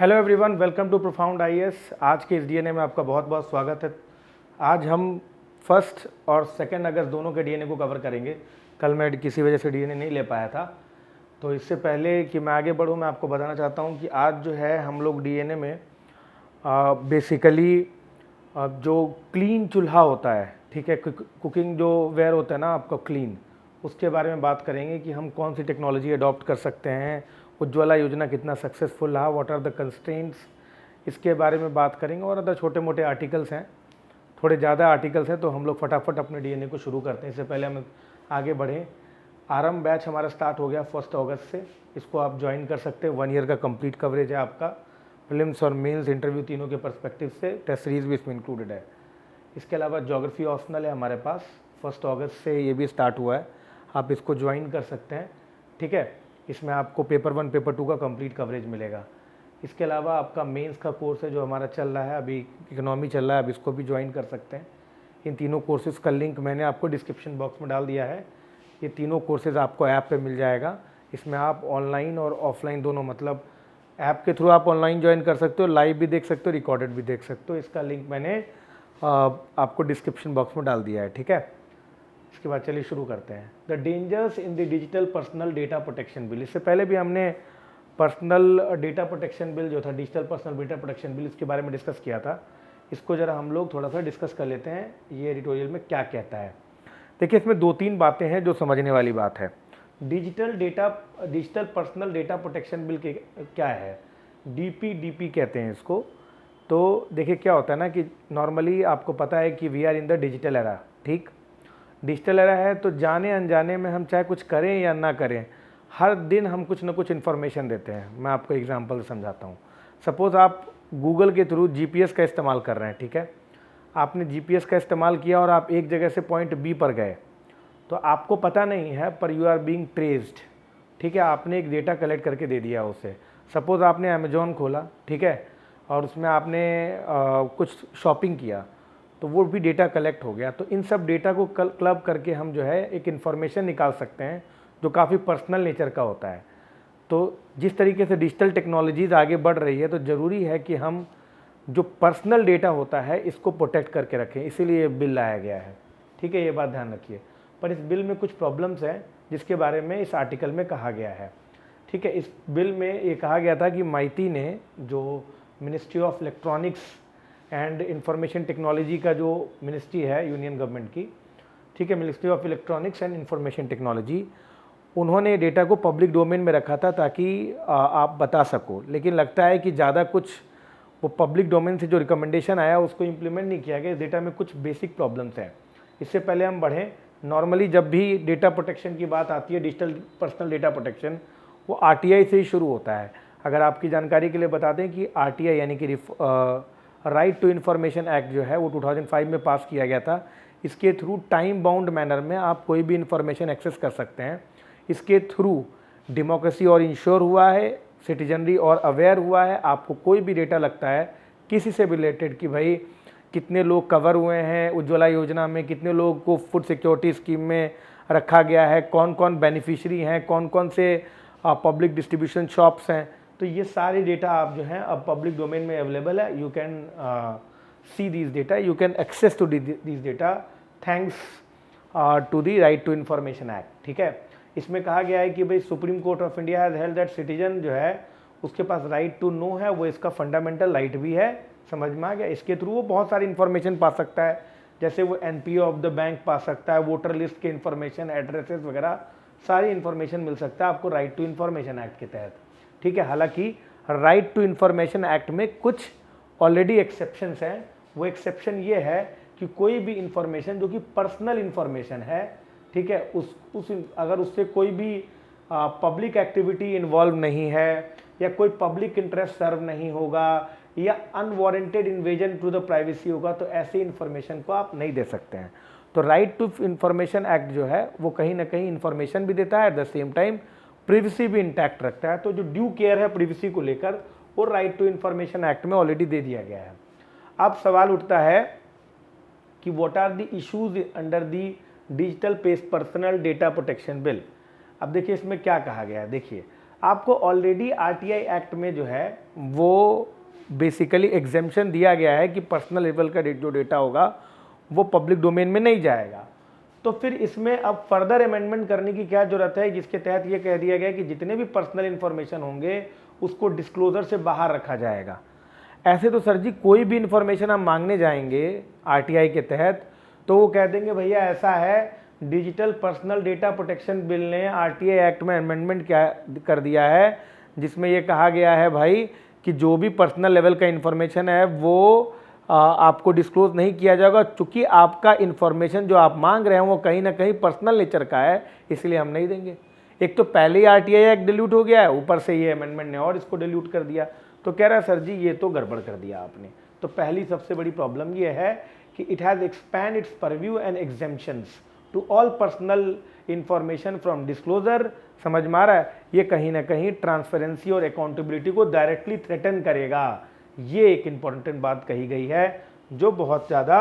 Hello everyone, welcome to Profound IAS. आज के इस डीएनए में आपका बहुत बहुत स्वागत है। आज हम फर्स्ट और सेकेंड अगस्त दोनों के डीएनए को कवर करेंगे। कल मैं किसी वजह से डीएनए नहीं ले पाया था, तो इससे पहले कि मैं आगे बढ़ूँ मैं आपको बताना चाहता हूँ कि आज जो है हम लोग डीएनए में बेसिकली जो क्लीन चूल्हा होता है, ठीक है, कुकिंग जो वेयर होता है ना आपका क्लीन, उसके बारे में बात करेंगे कि हम कौन सी टेक्नोलॉजी अडॉप्ट कर सकते हैं। उज्ज्वला योजना कितना सक्सेसफुल रहा, व्हाट आर द कंस्ट्रेंट्स, इसके बारे में बात करेंगे। और अदर छोटे मोटे आर्टिकल्स हैं, थोड़े ज़्यादा आर्टिकल्स हैं, तो हम लोग फटाफट अपने डीएनए को शुरू करते हैं। इससे पहले हम आगे बढ़ें, आरंभ बैच हमारा स्टार्ट हो गया 1 अगस्त से। इसको आप ज्वाइन कर सकते हैं। 1 ईयर का कंप्लीट कवरेज है आपका, प्रीलिम्स और मेंस इंटरव्यू तीनों के पर्सपेक्टिव से। टेस्ट सीरीज भी इसमें इंक्लूडेड है। इसके अलावा ज्योग्राफी ऑप्शनल है हमारे पास, 1 अगस्त से ये भी स्टार्ट हुआ है, आप इसको ज्वाइन कर सकते हैं, ठीक है। इसमें आपको पेपर 1 पेपर 2 का कंप्लीट कवरेज मिलेगा। इसके अलावा आपका मेंस का कोर्स है जो हमारा चल रहा है, अभी इकोनॉमी चल रहा है, अब इसको भी ज्वाइन कर सकते हैं। इन तीनों कोर्सेज़ का लिंक मैंने आपको डिस्क्रिप्शन बॉक्स में डाल दिया है। ये तीनों कोर्सेज़ आपको ऐप पे मिल जाएगा। इसमें आप ऑनलाइन और ऑफलाइन दोनों, मतलब ऐप के थ्रू आप ऑनलाइन ज्वाइन कर सकते हो, लाइव भी देख सकते हो, रिकॉर्डेड भी देख सकते हो। इसका लिंक मैंने आपको डिस्क्रिप्शन बॉक्स में डाल दिया है, ठीक है। इसके बाद चलिए शुरू करते हैं। The dangers in the digital personal data protection bill. इससे पहले भी हमने पर्सनल डेटा प्रोटेक्शन बिल जो था, digital personal data protection bill, इसके बारे में डिस्कस किया था। इसको ज़रा हम लोग थोड़ा सा डिस्कस कर लेते हैं, ये एडिटोरियल में क्या कहता है। देखिए, इसमें 2-3 बातें हैं जो समझने वाली बात है। Digital personal data protection bill के क्या है, डीपीडीपी कहते हैं इसको। तो देखिए क्या होता है ना कि नॉर्मली आपको पता है कि we are in the digital era, ठीक। डिजिटल एरा है तो जाने अनजाने में हम चाहे कुछ करें या ना करें, हर दिन हम कुछ ना कुछ इन्फॉर्मेशन देते हैं। मैं आपको एग्जांपल समझाता हूँ। सपोज़ आप गूगल के थ्रू जीपीएस का इस्तेमाल कर रहे हैं, ठीक है। आपने जीपीएस का इस्तेमाल किया और आप एक जगह से पॉइंट बी पर गए, तो आपको पता नहीं है पर यू आर बीइंग ट्रेस्ड, ठीक है। आपने एक डेटा कलेक्ट करके दे दिया उसे। सपोज़ आपने अमेजोन खोला, ठीक है, और उसमें आपने कुछ शॉपिंग किया, तो वो भी डेटा कलेक्ट हो गया। तो इन सब डेटा को क्लब करके हम जो है एक इन्फॉर्मेशन निकाल सकते हैं जो काफ़ी पर्सनल नेचर का होता है। तो जिस तरीके से डिजिटल टेक्नोलॉजीज़ आगे बढ़ रही है, तो ज़रूरी है कि हम जो पर्सनल डेटा होता है इसको प्रोटेक्ट करके रखें, इसीलिए बिल लाया गया है, ठीक है। ये बात ध्यान रखिए। पर इस बिल में कुछ प्रॉब्लम्स हैं जिसके बारे में इस आर्टिकल में कहा गया है, ठीक है। इस बिल में ये कहा गया था कि माइती ने, जो ministry of electronics and information technology का जो मिनिस्ट्री है यूनियन गवर्नमेंट की, ठीक है, ministry of electronics and information technology, उन्होंने डेटा को पब्लिक डोमेन में रखा था ताकि आप बता सको। लेकिन लगता है कि ज़्यादा कुछ वो पब्लिक डोमेन से जो रिकमेंडेशन आया उसको इम्प्लीमेंट नहीं किया गया। इस डेटा में कुछ बेसिक प्रॉब्लम्स हैं। इससे पहले हम बढ़ें, नॉर्मली जब भी डेटा प्रोटेक्शन की बात आती है, डिजिटल पर्सनल डेटा प्रोटेक्शन, वो आरटीआई से ही शुरू होता है। अगर आपकी जानकारी के लिए बता दें कि आरटीआई यानी कि राइट टू इन्फॉर्मेशन एक्ट जो है वो 2005 में पास किया गया था। इसके थ्रू टाइम बाउंड मैनर में आप कोई भी इन्फॉर्मेशन एक्सेस कर सकते हैं। इसके थ्रू डेमोक्रेसी और इंश्योर हुआ है, सिटीजनरी और अवेयर हुआ है। आपको कोई भी डेटा लगता है किसी से भी रिलेटेड कि भाई कितने लोग कवर हुए हैं उज्ज्वला योजना में, कितने लोगों को फूड सिक्योरिटी स्कीम में रखा गया है, कौन कौन बेनिफिशरी हैं, कौन कौन से पब्लिक डिस्ट्रीब्यूशन शॉप्स हैं, तो ये सारे डेटा आप जो हैं अब पब्लिक डोमेन में अवेलेबल है। You can see these data, you can access to these data thanks to the right to information act, ठीक है। इसमें कहा गया है कि भाई Supreme Court of India has held that citizen जो है उसके पास राइट टू नो है, वो इसका फंडामेंटल राइट भी है। समझ में आ गया। इसके थ्रू वो बहुत सारी इन्फॉर्मेशन पा सकता है, जैसे वो एनपीओ ऑफ द बैंक पा सकता है, वोटर लिस्ट के इन्फॉर्मेशन, एड्रेसेस वगैरह सारी इन्फॉर्मेशन मिल सकता है आपको राइट टू इन्फॉर्मेशन एक्ट के तहत, ठीक है। हालांकि राइट टू इन्फॉर्मेशन एक्ट में कुछ ऑलरेडी एक्सेप्शंस हैं। वो एक्सेप्शन ये है कि कोई भी इन्फॉर्मेशन जो कि पर्सनल इन्फॉर्मेशन है, ठीक है, अगर उससे कोई भी पब्लिक एक्टिविटी इन्वॉल्व नहीं है या कोई पब्लिक इंटरेस्ट सर्व नहीं होगा या unwarranted invasion to the privacy होगा, तो ऐसी इन्फॉर्मेशन को आप नहीं दे सकते हैं। तो राइट टू इन्फॉर्मेशन एक्ट जो है वो कहीं ना कहीं इन्फॉर्मेशन भी देता है, at the same time privacy भी इंटैक्ट रखता है। तो जो ड्यू केयर है प्रिवेसी को लेकर वो राइट टू इन्फॉर्मेशन एक्ट में ऑलरेडी दे दिया गया है। अब सवाल उठता है कि what are the issues under the digital personal data protection bill. अब देखिए इसमें क्या कहा गया है। देखिए, आपको ऑलरेडी आरटीआई एक्ट में जो है वो बेसिकली एग्जेम्पशन दिया गया है कि पर्सनल लेवल का जो डेटा होगा वो पब्लिक डोमेन में नहीं जाएगा। तो फिर इसमें अब फर्दर अमेंडमेंट करने की क्या जरूरत है, जिसके तहत ये कह दिया गया कि जितने भी पर्सनल इंफॉर्मेशन होंगे उसको डिस्क्लोजर से बाहर रखा जाएगा। ऐसे तो सर जी कोई भी इंफॉर्मेशन हम मांगने जाएंगे आरटीआई के तहत तो वो कह देंगे भैया ऐसा है, digital personal data protection bill ने आरटीआई एक्ट में अमेंडमेंट क्या कर दिया है जिसमें ये कहा गया है भाई कि जो भी पर्सनल लेवल का इंफॉर्मेशन है वो आपको डिस्क्लोज नहीं किया जाएगा, चूंकि आपका इंफॉर्मेशन जो आप मांग रहे हैं वो कहीं ना कहीं पर्सनल नेचर का है, इसलिए हम नहीं देंगे। एक तो पहले ही आरटीआई एक्ट डिलीट हो गया है, ऊपर से ये अमेंडमेंट ने और इसको डिलीट कर दिया। तो कह रहा है सर जी ये तो गड़बड़ कर दिया आपने। तो पहली सबसे बड़ी प्रॉब्लम ये है कि it has expand its purview and exemptions to all personal information from disclosure. समझ में आ रहा है, ये कहीं ना कहीं ट्रांसपेरेंसी और अकाउंटेबिलिटी को डायरेक्टली थ्रेटन करेगा। ये एक इम्पॉर्टेंट बात कही गई है जो बहुत ज़्यादा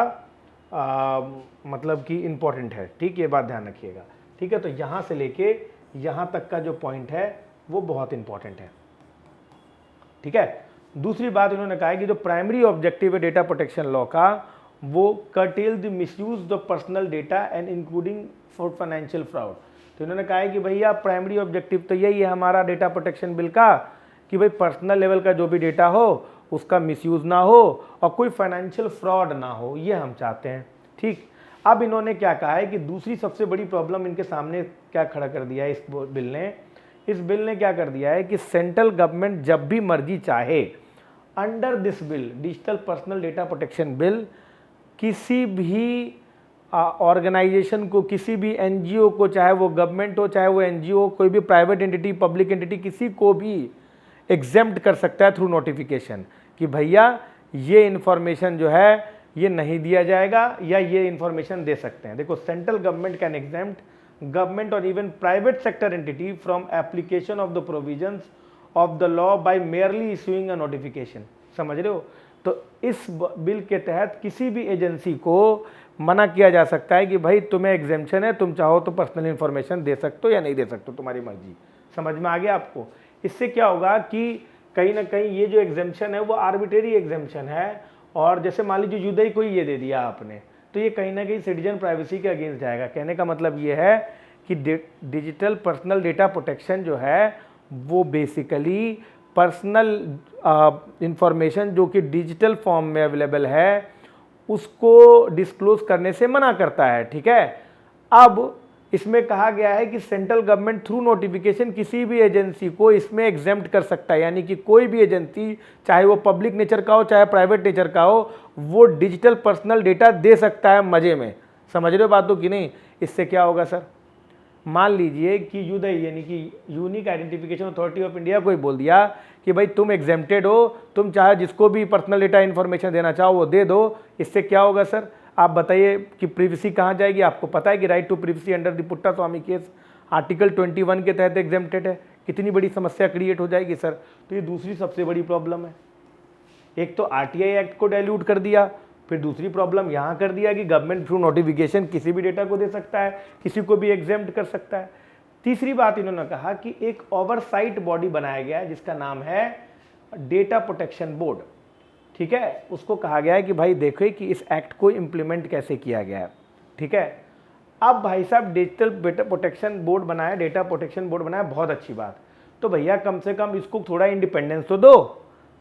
मतलब कि इम्पॉर्टेंट है। ठीक, ये बात ध्यान रखिएगा। ठीक है, तो यहाँ से लेके यहाँ तक का जो पॉइंट है वो बहुत इंपॉर्टेंट है। ठीक है, दूसरी बात इन्होंने कहा है कि जो प्राइमरी ऑब्जेक्टिव है डेटा प्रोटेक्शन लॉ का वो cartel the misuse of personal data and including for financial fraud. तो इन्होंने कहा है कि भैया प्राइमरी ऑब्जेक्टिव तो यही है हमारा डेटा प्रोटेक्शन बिल का कि भाई पर्सनल लेवल का जो भी डेटा हो उसका मिसयूज ना हो और कोई फाइनेंशियल फ्रॉड ना हो, ये हम चाहते हैं। ठीक, अब इन्होंने क्या कहा है कि दूसरी सबसे बड़ी प्रॉब्लम इनके सामने क्या खड़ा कर दिया है इस बिल ने क्या कर दिया है कि सेंट्रल गवर्नमेंट जब भी मर्जी चाहे under this bill, digital personal data protection bill, किसी भी ऑर्गेनाइजेशन को, किसी भी एनजीओ को, चाहे वो गवर्नमेंट हो चाहे वो एनजीओ, कोई भी प्राइवेट एंटिटी, पब्लिक एंटिटी, किसी को भी एग्जेम्प्ट कर सकता है थ्रू नोटिफिकेशन कि भैया ये इन्फॉर्मेशन जो है ये नहीं दिया जाएगा या ये इन्फॉर्मेशन दे सकते हैं। देखो, central government can exempt government और even private sector entity from application of the provisions of the law by merely issuing a notification. समझ रहे हो? तो इस बिल के तहत किसी भी एजेंसी को मना किया जा सकता है कि भाई तुम्हें एग्जेम्पशन है, तुम चाहो तो पर्सनल इंफॉर्मेशन दे सकते हो या नहीं दे सकते हो, तुम्हारी मर्जी। समझ में आ गया आपको? इससे क्या होगा कि कहीं ना कहीं ये जो एग्जेम्पशन है वो आर्बिट्रेरी एग्जेम्पशन है, और जैसे मान लीजिए युदई को ये दे दिया आपने तो ये कहीं ना कहीं सिटीजन प्राइवेसी के अगेंस्ट जाएगा। कहने का मतलब ये है कि डिजिटल पर्सनल डेटा प्रोटेक्शन जो है वो बेसिकली पर्सनल इंफॉर्मेशन जो कि डिजिटल फॉर्म में अवेलेबल है उसको डिस्क्लोज करने से मना करता है। ठीक है, अब इसमें कहा गया है कि सेंट्रल गवर्नमेंट थ्रू नोटिफिकेशन किसी भी एजेंसी को इसमें एग्जेम्प्ट कर सकता है, यानी कि कोई भी एजेंसी चाहे वो पब्लिक नेचर का हो चाहे प्राइवेट नेचर का हो वो डिजिटल पर्सनल डेटा दे सकता है मजे में। समझ रहे हो बातों की नहीं? इससे क्या होगा सर, मान लीजिए कि यूडीआई यानी कि unique identification authority of India को ही बोल दिया कि भाई तुम एग्जेम्प्टेड हो, तुम चाहे जिसको भी पर्सनल डेटा इन्फॉर्मेशन देना चाहो वो दे दो। इससे क्या होगा सर, आप बताइए कि प्रिवेसी कहाँ जाएगी? आपको पता है कि right to privacy under the Puttaswamy case article 21 के तहत एग्जेम्प्टेड है। कितनी बड़ी समस्या क्रिएट हो जाएगी सर। तो ये दूसरी सबसे बड़ी प्रॉब्लम है। एक तो आरटीआई एक्ट को डाइल्यूट कर दिया, फिर दूसरी प्रॉब्लम यहाँ कर दिया कि गवर्नमेंट थ्रू नोटिफिकेशन किसी भी डेटा को दे सकता है, किसी को भी एग्जेम्प्ट कर सकता है। तीसरी बात इन्होंने कहा कि एक ओवरसाइट बॉडी बनाया गया है जिसका नाम है डेटा प्रोटेक्शन बोर्ड। ठीक है, उसको कहा गया है कि भाई देखो कि इस एक्ट को इम्प्लीमेंट कैसे किया गया है। ठीक है, अब भाई साहब डिजिटल डेटा प्रोटेक्शन बोर्ड बनाया, डेटा प्रोटेक्शन बोर्ड बनाया, बहुत अच्छी बात। तो भैया कम से कम इसको थोड़ा इंडिपेंडेंस तो दो।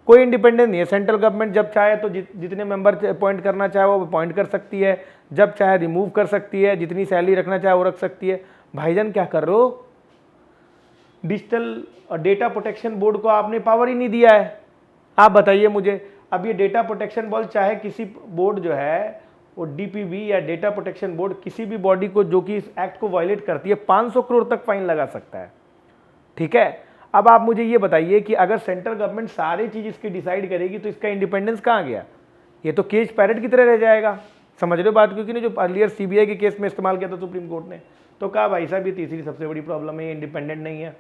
कोई इंडिपेंडेंस नहीं है। सेंट्रल गवर्नमेंट जब चाहे तो जितने मेंबर अपॉइंट करना चाहे वो अपॉइंट कर सकती है, जब चाहे रिमूव कर सकती है, जितनी सैलरी रखना चाहे वो रख सकती है। भाईजान क्या कर रहे हो? डिजिटल डेटा प्रोटेक्शन बोर्ड को आपने पावर ही नहीं दिया है। आप बताइए मुझे, अब ये डेटा प्रोटेक्शन बोर्ड चाहे किसी बोर्ड जो है वो डीपीबी या डेटा प्रोटेक्शन बोर्ड किसी भी बॉडी को जो कि इस एक्ट को वायलेट करती है 500 करोड़ तक फाइन लगा सकता है। ठीक है, अब आप मुझे ये बताइए कि अगर सेंट्रल गवर्नमेंट सारी चीज इसकी डिसाइड करेगी तो इसका इंडिपेंडेंस कहाँ गया? ये तो केज पैरेट की तरह रह जाएगा। समझ रहे हो बात? क्योंकि जो अर्लियर सीबीआई के केस में इस्तेमाल किया था सुप्रीम कोर्ट ने, तो कहा भाई साहब ये तीसरी सबसे बड़ी प्रॉब्लम है, ये इंडिपेंडेंट नहीं है।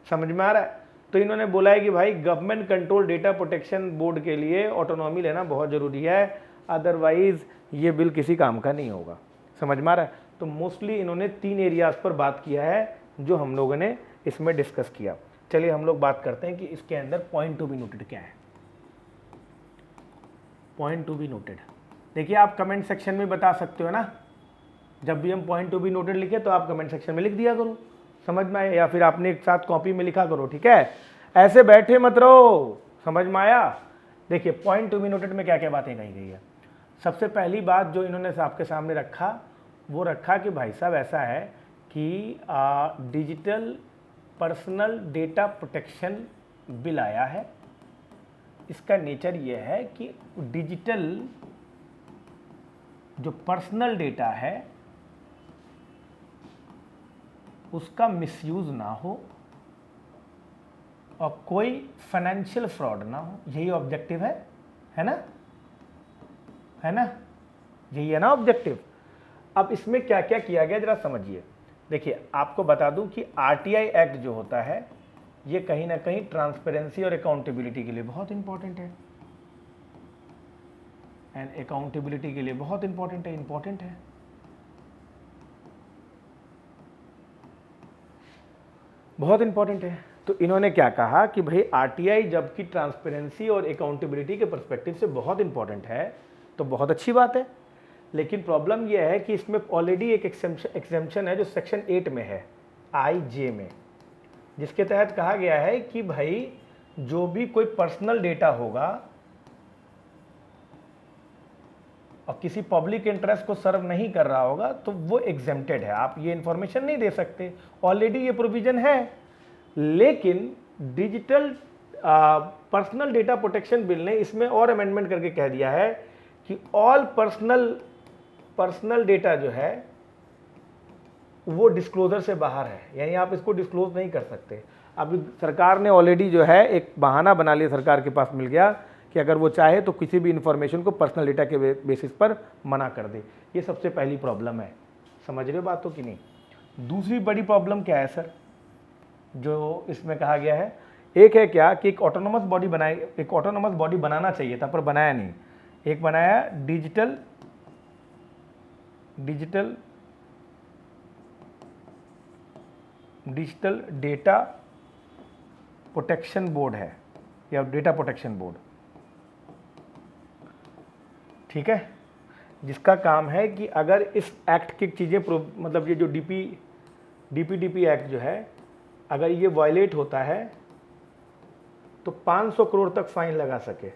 समझ में आ रहा है? तो इन्होंने बोला है कि भाई government control data protection board के लिए ऑटोनॉमी लेना बहुत ज़रूरी है, अदरवाइज ये बिल किसी काम का नहीं होगा। समझ में आ रहा है? तो मोस्टली इन्होंने 3 एरियाज पर बात किया है जो हम लोगों ने इसमें डिस्कस किया। चलिए हम लोग बात करते हैं कि इसके अंदर पॉइंट टू बी नोटेड क्या है। पॉइंट टू बी नोटेड, देखिए आप कमेंट सेक्शन में बता सकते हो ना, जब भी हम पॉइंट टू बी नोटेड लिखे तो आप कमेंट सेक्शन में लिख दिया करो, समझ में आया, या फिर आपने एक साथ कॉपी में लिखा करो, ठीक है, ऐसे बैठे मत रहो, समझ में आया। देखिए पॉइंट टू बी नोटेड में क्या क्या बातें कही गई है। सबसे पहली बात जो इन्होंने आपके सामने रखा, वो रखा कि भाई साहब ऐसा है कि digital personal data protection bill आया है। इसका नेचर ये है कि डिजिटल जो पर्सनल डेटा है उसका मिसयूज ना हो और कोई फाइनेंशियल फ्रॉड ना हो, यही ऑब्जेक्टिव है ना, है ना, यही है ना ऑब्जेक्टिव। अब इसमें क्या क्या किया गया जरा समझिए। देखिए आपको बता दूं कि आरटीआई एक्ट जो होता है ये कहीं ना कहीं ट्रांसपेरेंसी और अकाउंटेबिलिटी के लिए बहुत इंपॉर्टेंट है, एंड अकाउंटेबिलिटी के लिए बहुत इंपॉर्टेंट है, बहुत इंपॉर्टेंट है। तो इन्होंने क्या कहा कि भाई आरटीआई जबकि ट्रांसपेरेंसी और अकाउंटेबिलिटी के पर्सपेक्टिव से बहुत इंपॉर्टेंट है तो बहुत अच्छी बात है, लेकिन प्रॉब्लम यह है कि इसमें ऑलरेडी एक एक्सेम्पशन है जो सेक्शन 8 में है, IJ में, जिसके तहत कहा गया है कि भाई जो भी कोई पर्सनल डेटा होगा और किसी पब्लिक इंटरेस्ट को सर्व नहीं कर रहा होगा तो वो एग्जेम्प्टेड है, आप ये इंफॉर्मेशन नहीं दे सकते, ऑलरेडी ये प्रोविजन है। लेकिन digital personal data protection bill ने इसमें और अमेंडमेंट करके कह दिया है कि ऑल पर्सनल डेटा जो है वो डिस्क्लोजर से बाहर है, यानी आप इसको डिस्क्लोज नहीं कर सकते। अभी सरकार ने ऑलरेडी जो है एक बहाना बना लिया, सरकार के पास मिल गया कि अगर वो चाहे तो किसी भी इंफॉर्मेशन को पर्सनल डेटा के बेसिस पर मना कर दे। ये सबसे पहली प्रॉब्लम है, समझ रहे हो बात तो कि नहीं। दूसरी बड़ी प्रॉब्लम क्या है सर जो इसमें कहा गया है, एक है क्या कि एक ऑटोनोमस बॉडी बनाना चाहिए था पर बनाया नहीं। एक बनाया डिजिटल डेटा प्रोटेक्शन बोर्ड है या डेटा प्रोटेक्शन बोर्ड, ठीक है, जिसका काम है कि अगर इस एक्ट की चीज़ें मतलब ये जो डीपीडीपी एक्ट जो है अगर ये वायलेट होता है तो 500 करोड़ तक फाइन लगा सके।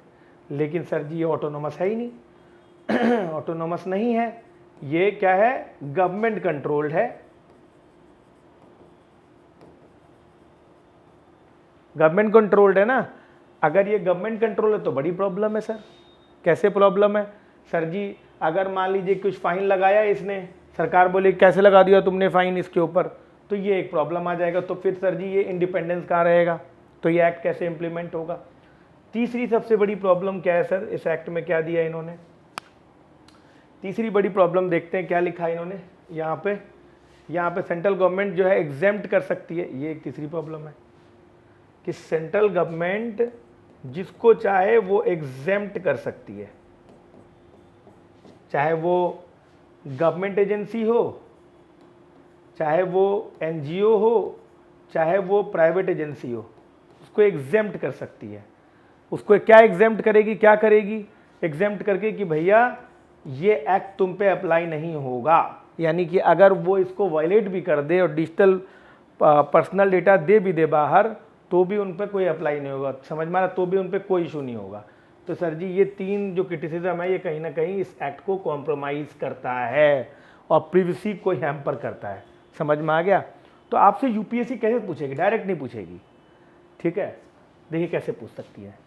लेकिन सर जी ये ऑटोनोमस है ही नहीं ऑटोनोमस नहीं है, ये क्या है, गवर्नमेंट कंट्रोल्ड है, गवर्नमेंट कंट्रोल्ड है ना। अगर ये गवर्नमेंट कंट्रोल है तो बड़ी प्रॉब्लम है सर। कैसे प्रॉब्लम है सर जी, अगर मान लीजिए कुछ फाइन लगाया इसने, सरकार बोले कैसे लगा दिया तुमने फाइन इसके ऊपर, तो ये एक प्रॉब्लम आ जाएगा। तो फिर सर जी ये इंडिपेंडेंस कहाँ रहेगा, तो ये एक्ट कैसे इंप्लीमेंट होगा। तीसरी सबसे बड़ी प्रॉब्लम क्या है सर, इस एक्ट में क्या दिया इन्होंने, तीसरी बड़ी प्रॉब्लम देखते हैं क्या लिखा है इन्होंने। यहाँ पे सेंट्रल गवर्नमेंट जो है एग्जेम्प्ट कर सकती है, ये एक तीसरी प्रॉब्लम है कि सेंट्रल गवर्नमेंट जिसको चाहे वो एग्जेम्प्ट कर सकती है, चाहे वो गवर्नमेंट एजेंसी हो, चाहे वो एनजीओ हो, चाहे वो प्राइवेट एजेंसी हो, उसको एग्जेम्प्ट कर सकती है। उसको क्या एग्जेम्प्ट करेगी, क्या करेगी, एग्जेम्प्ट करके कि भैया ये एक्ट तुम पे अप्लाई नहीं होगा, यानी कि अगर वो इसको वायलेट भी कर दे और डिजिटल पर्सनल डेटा दे भी दे बाहर तो भी उन पर कोई अप्लाई नहीं होगा, समझ में आ रहा, तो भी उन पर कोई इशू नहीं होगा। तो सर जी ये तीन जो क्रिटिसिज्म है ये कहीं ना कहीं इस एक्ट को कॉम्प्रोमाइज़ करता है और प्रिवेसी को हैम्पर करता है, समझ में आ गया। तो आपसे यूपीएससी कैसे पूछेगी, डायरेक्ट नहीं पूछेगी, ठीक है। देखिए कैसे पूछ सकती है,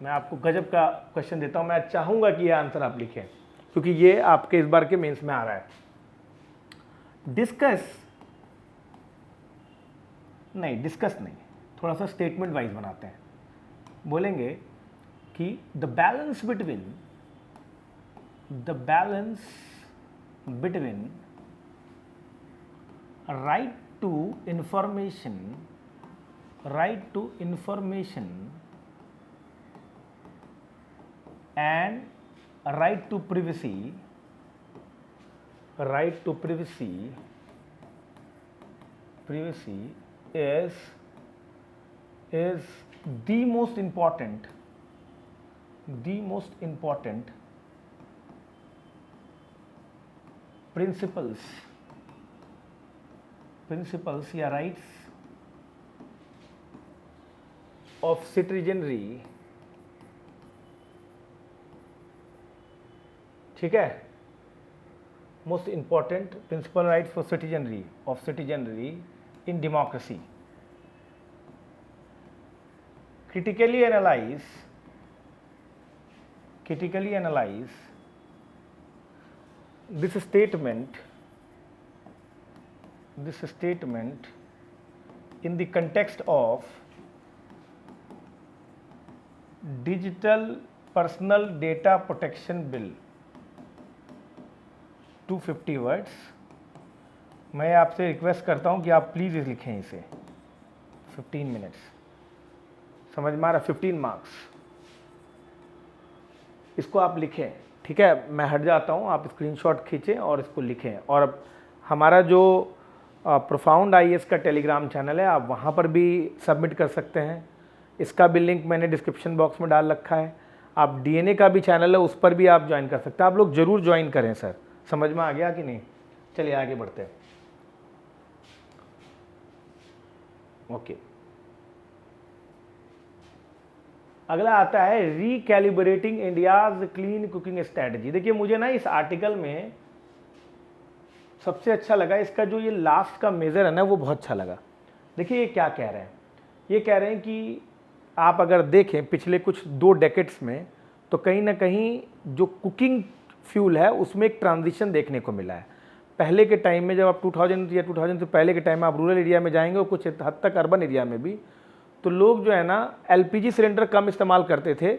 मैं आपको गजब का क्वेश्चन देता हूँ, मैं चाहूँगा कि ये आंसर आप लिखें क्योंकि ये आपके इस बार के मेंस में आ रहा है। डिस्कस नहीं, थोड़ा सा स्टेटमेंट वाइज बनाते हैं। बोलेंगे कि the balance between right to information and right to privacy is is the most important principles या rights of citizenry, ठीक है, most important principal rights for citizenry in democracy. Critically analyze this statement in the context of Digital Personal Data Protection Bill, 250 words. मैं आपसे request करता हूं कि आप please लिखें इसे 15 मिनट्स. समझ में आ रहा? 15 मार्क्स. इसको आप लिखें, ठीक है. मैं हट जाता हूं, आप स्क्रीनशॉट खींचें और इसको लिखें. और अब हमारा जो प्रोफाउंड आईएएस का टेलीग्राम चैनल है, आप वहाँ पर भी सबमिट कर सकते हैं. इसका भी लिंक मैंने डिस्क्रिप्शन बॉक्स में डाल रखा है. आप डीएनए का भी चैनल है, उस पर भी आप ज्वाइन कर सकते हैं. आप लोग ज़रूर ज्वाइन करें सर. समझ में आ गया कि नहीं? चलिए आगे बढ़ते हैं. ओके, अगला आता है रिकैलिब्रेटिंग इंडियाज क्लीन कुकिंग स्ट्रैटेजी. देखिए मुझे ना इस आर्टिकल में सबसे अच्छा लगा इसका जो ये लास्ट का मेजर है ना, वो बहुत अच्छा लगा. देखिए ये क्या कह रहे हैं. ये कह रहे हैं कि आप अगर देखें पिछले कुछ 2 डेकेड्स में, तो कहीं ना कहीं जो कुकिंग फ्यूल है उसमें एक ट्रांजिशन देखने को मिला है. पहले के टाइम में जब आप 2000 या 2000 से पहले के टाइम में आप रूरल एरिया में जाएंगे और कुछ हद तक अर्बन एरिया में भी, तो लोग जो है ना एलपीजी सिलेंडर कम इस्तेमाल करते थे.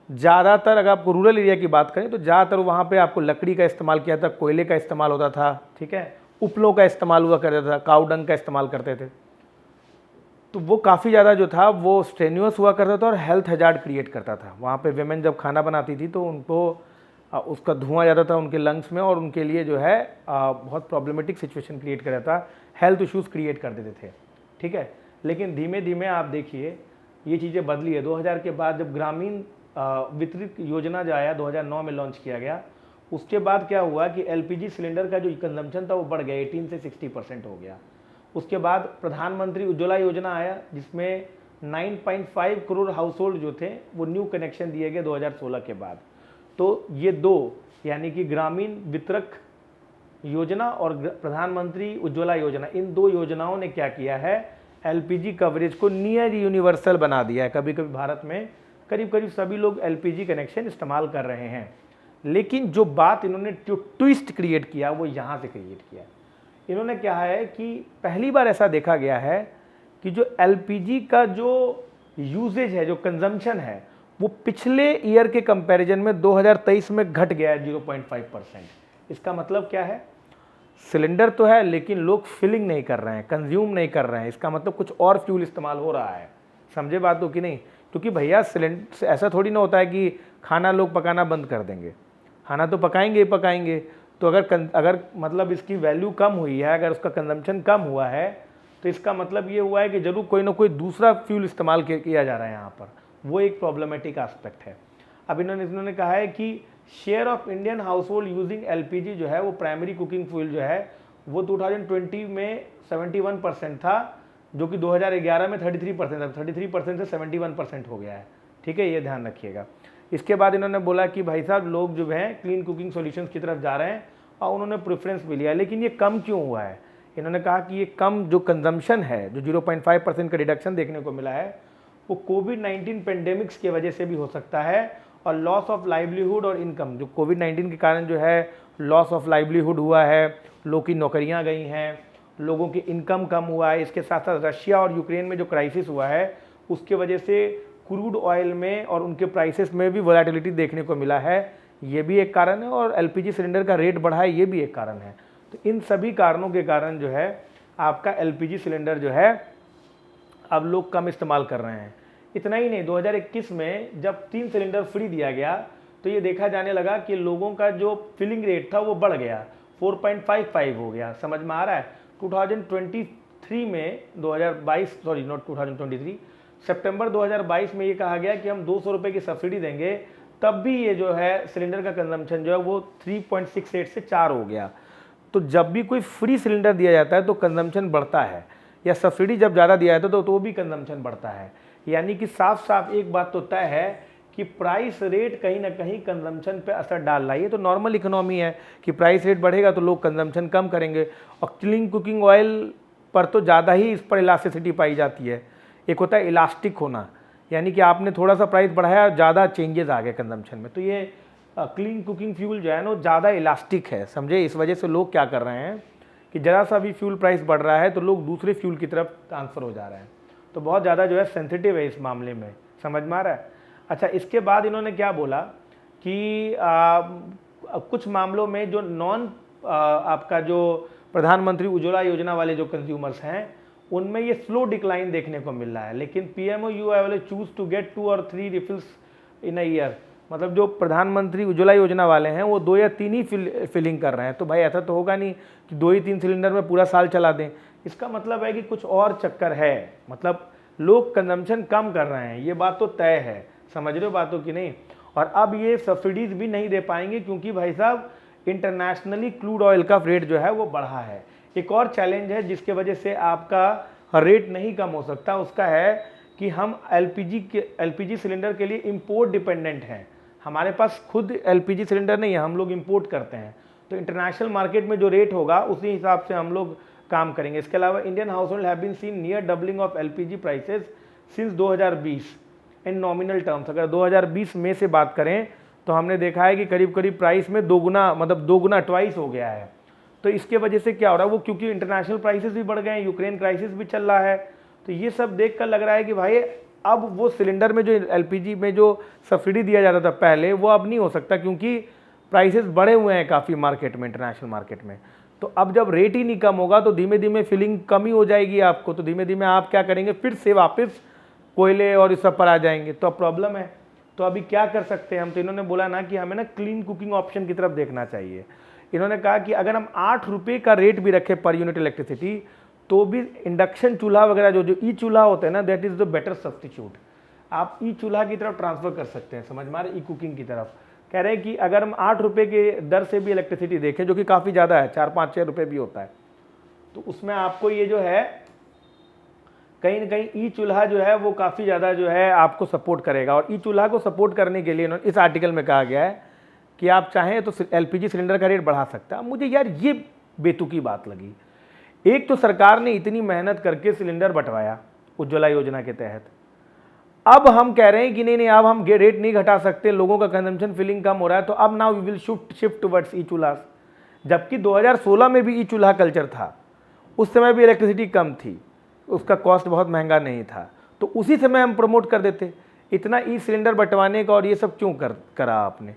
ज़्यादातर अगर आपको रूरल एरिया की बात करें तो ज़्यादातर वहाँ पे आपको लकड़ी का इस्तेमाल किया था, कोयले का इस्तेमाल होता था, ठीक है, उपलों का इस्तेमाल हुआ करता था, काऊ डंग का इस्तेमाल करते थे. तो वो काफ़ी ज़्यादा जो था वो स्ट्रेन्यूअस हुआ करता था और हेल्थ हजार्ड क्रिएट करता था. वहाँ पे विमेन जब खाना बनाती थी तो उनको उसका धुआं ज़्यादा था उनके लंग्स में, और उनके लिए जो है बहुत प्रॉब्लमेटिक सिचुएशन क्रिएट कर देता था, हेल्थ इश्यूज़ क्रिएट कर देते थे, ठीक है. लेकिन धीमे धीमे आप देखिए ये चीज़ें बदली है. 2000 के बाद जब ग्रामीण वितरित योजना जो आया 2009 में लॉन्च किया गया, उसके बाद क्या हुआ कि एलपीजी सिलेंडर का जो कंजम्पशन था वो बढ़ गया, 18 से 60% हो गया. उसके बाद प्रधानमंत्री उज्ज्वला योजना आया जिसमें 9.5 करोड़ हाउस होल्ड जो थे वो न्यू कनेक्शन दिए गए 2016 के बाद. तो ये 2 यानी कि ग्रामीण वितरक योजना और प्रधानमंत्री उज्ज्वला योजना, इन 2 योजनाओं ने क्या किया है, एलपीजी कवरेज को नियर यूनिवर्सल बना दिया है. कभी कभी भारत में करीब करीब सभी लोग एलपीजी कनेक्शन इस्तेमाल कर रहे हैं. लेकिन जो बात इन्होंने जो ट्विस्ट क्रिएट किया वो यहाँ से क्रिएट किया. इन्होंने क्या है कि पहली बार ऐसा देखा गया है कि जो एलपीजी का जो यूजेज है, जो कंजम्पशन है, वो पिछले ईयर के कंपैरिजन में 2023 में घट गया है 0.5%. इसका मतलब क्या है, सिलेंडर तो है लेकिन लोग फिलिंग नहीं कर रहे हैं, कंज्यूम नहीं कर रहे हैं. इसका मतलब कुछ और फ्यूल इस्तेमाल हो रहा है. समझे बात हो कि नहीं? क्योंकि भैया सिलेंडर ऐसा थोड़ी ना होता है कि खाना लोग पकाना बंद कर देंगे, खाना तो पकाएंगे ही पकाएंगे. तो अगर मतलब इसकी वैल्यू कम हुई है, अगर उसका कंजम्पशन कम हुआ है, तो इसका मतलब ये हुआ है कि जरूर कोई ना कोई दूसरा फ्यूल इस्तेमाल किया जा रहा है यहाँ पर. वो एक प्रॉब्लमेटिक एस्पेक्ट है. अब इन्होंने कहा है कि share of Indian house hold using LPG जो है वो प्राइमरी कुकिंग फ्यूल जो है वो 2020 में 71% था, जो कि 2011 में 33% था. 33% से 71% हो गया है, ठीक है, ये ध्यान रखिएगा. इसके बाद इन्होंने बोला कि भाई साहब लोग जो हैं क्लीन कुकिंग सॉल्यूशंस की तरफ जा रहे हैं और उन्होंने प्रेफरेंस भी लिया. लेकिन ये कम क्यों हुआ है? इन्होंने कहा कि ये कम जो कंजम्पशन है, जो 0.5% का रिडक्शन देखने को मिला है, वो कोविड-19 पेंडेमिक्स की वजह से भी हो सकता है, और लॉस ऑफ लाइवलीहुड और इनकम, जो कोविड-19 के कारण जो है लॉस ऑफ लाइवलीहुड हुआ है, लोगों की नौकरियां गई हैं, लोगों की इनकम कम हुआ है. इसके साथ साथ रशिया और यूक्रेन में जो क्राइसिस हुआ है उसके वजह से क्रूड ऑयल में और उनके प्राइसेस में भी वोलेटिलिटी देखने को मिला है, ये भी एक कारण है. और एलपीजी सिलेंडर का रेट बढ़ा है, ये भी एक कारण है. तो इन सभी कारणों के कारण जो है आपका एलपीजी सिलेंडर जो है अब लोग कम इस्तेमाल कर रहे हैं. इतना ही नहीं, 2021 में जब 3 सिलेंडर फ्री दिया गया तो ये देखा जाने लगा कि लोगों का जो फिलिंग रेट था वो बढ़ गया, 4.55 हो गया. समझ में आ रहा है? 2023 में 2022 सॉरी नॉट 2023 सितंबर 2022 में ये कहा गया कि हम 200 रुपये की सब्सिडी देंगे, तब भी ये जो है सिलेंडर का कंजम्पशन जो है वो 3.68 से 4 हो गया। तो जब भी कोई फ्री सिलेंडर दिया जाता है तो कंजम्पशन बढ़ता है, या सब्सिडी जब ज़्यादा दिया जाता है तो भी कंजम्पशन बढ़ता है। यानी कि साफ साफ एक बात तो तय है कि प्राइस रेट कहीं ना कहीं कंजम्पशन पे असर डाल रहा है। ये तो नॉर्मल इकोनॉमी है कि प्राइस रेट बढ़ेगा तो लोग कंजम्पशन कम करेंगे। और क्लीन कुकिंग ऑयल पर तो ज़्यादा ही इस पर इलास्टिसिटी पाई जाती है। एक होता है इलास्टिक होना, यानी कि आपने थोड़ा सा प्राइस बढ़ाया, ज़्यादा चेंजेस आ गए कंजम्पशन में। तो ये क्लीन कुकिंग फ्यूल जो है ना ज़्यादा इलास्टिक है, समझे। इस वजह से लोग क्या कर रहे हैं कि ज़रा सा भी फ्यूल प्राइस बढ़ रहा है तो लोग दूसरे फ्यूल की तरफ ट्रांसफ़र हो जा रहे हैं। तो बहुत ज़्यादा जो है सेंसिटिव है इस मामले में, समझ में आ रहा है। अच्छा, इसके बाद इन्होंने क्या बोला कि कुछ मामलों में जो आपका जो प्रधानमंत्री उज्ज्वला योजना वाले जो कंज्यूमर्स हैं उनमें ये स्लो डिक्लाइन देखने को मिल रहा है, लेकिन पीएमओ वाले चूज टू गेट 2 और 3 रिफिल्स इन अ ईयर। मतलब जो प्रधानमंत्री उज्ज्वला योजना वाले हैं वो 2 या 3 ही फिलिंग कर रहे हैं। तो भाई ऐसा तो होगा नहीं कि 2 ही 3 सिलेंडर में पूरा साल चला दें। इसका मतलब है कि कुछ और चक्कर है, मतलब लोग कंजम्पशन कम कर रहे हैं, ये बात तो तय है। समझ रहे हो बातों की नहीं। और अब ये सब्सिडीज भी नहीं दे पाएंगे क्योंकि भाई साहब इंटरनेशनली क्रूड ऑयल का रेट जो है वो बढ़ा है। एक और चैलेंज है जिसके वजह से आपका रेट नहीं कम हो सकता, उसका है कि हम एलपीजी सिलेंडर के लिए इंपोर्ट डिपेंडेंट हैं। हमारे पास खुद एलपीजी सिलेंडर नहीं है, हम लोग इंपोर्ट करते हैं। तो इंटरनेशनल मार्केट में जो रेट होगा उसी हिसाब से हम लोग काम करेंगे। इसके अलावा Indian households have been seen near doubling of LPG prices since 2020 in nominal terms. अगर 2020 में से बात करें तो हमने देखा है कि करीब करीब प्राइस में दोगुना, मतलब दोगुना, ट्वाइस हो गया है। तो इसके वजह से क्या हो रहा है, वो क्योंकि इंटरनेशनल प्राइसेस भी बढ़ गए हैं, यूक्रेन क्राइसिस भी चल रहा है। तो ये सब देख कर लग रहा है कि भाई अब वो सिलेंडर में जो एलपीजी में जो सब्सिडी दिया जाता था पहले, वो अब नहीं हो सकता क्योंकि प्राइसेस बढ़े हुए हैं काफ़ी मार्केट में, इंटरनेशनल मार्केट में। तो अब जब रेट ही नहीं कम होगा तो धीमे धीमे फिलिंग कम ही हो जाएगी आपको। तो धीमे धीमे आप क्या करेंगे, फिर से वापस कोयले और इस सब पर आ जाएंगे, तो अब प्रॉब्लम है। तो अभी क्या कर सकते हैं हम, तो इन्होंने बोला ना कि हमें ना क्लीन कुकिंग ऑप्शन की तरफ देखना चाहिए। इन्होंने कहा कि अगर हम 8 रुपये का रेट भी रखें पर यूनिट इलेक्ट्रिसिटी तो भी इंडक्शन चूल्हा वगैरह जो ई चूल्हा होता है ना, that is the better substitute. आप ई चूल्हा की तरफ ट्रांसफ़र कर सकते हैं, समझ में आ रहा है, ई कुकिंग की तरफ। कह रहे हैं कि अगर हम 8 रुपये के दर से भी इलेक्ट्रिसिटी देखें, जो कि काफ़ी ज़्यादा है, 4, 5, 6 रुपये भी होता है, तो उसमें आपको ये जो है कहीं ना कहीं ई चूल्हा जो है वो काफ़ी ज़्यादा जो है आपको सपोर्ट करेगा। और ई चूल्हा को सपोर्ट करने के लिए इस आर्टिकल में कहा गया है कि आप चाहें तो एलपीजी सिलेंडर का रेट बढ़ा सकता है। मुझे यार ये बेतुकी बात लगी। एक तो सरकार ने इतनी मेहनत करके सिलेंडर बंटवाया उज्ज्वला योजना के तहत, अब हम कह रहे हैं कि नहीं अब हम रेट नहीं घटा सकते, लोगों का कंजम्पशन फिलिंग कम हो रहा है, तो अब now we will shift towards e chulha. जबकि 2016 में भी ई चूल्हा कल्चर था, उस समय भी इलेक्ट्रिसिटी कम थी, उसका कॉस्ट बहुत महंगा नहीं था, तो उसी समय हम प्रमोट कर देते। इतना ई सिलेंडर बंटवाने का और ये सब क्यों करा आपने।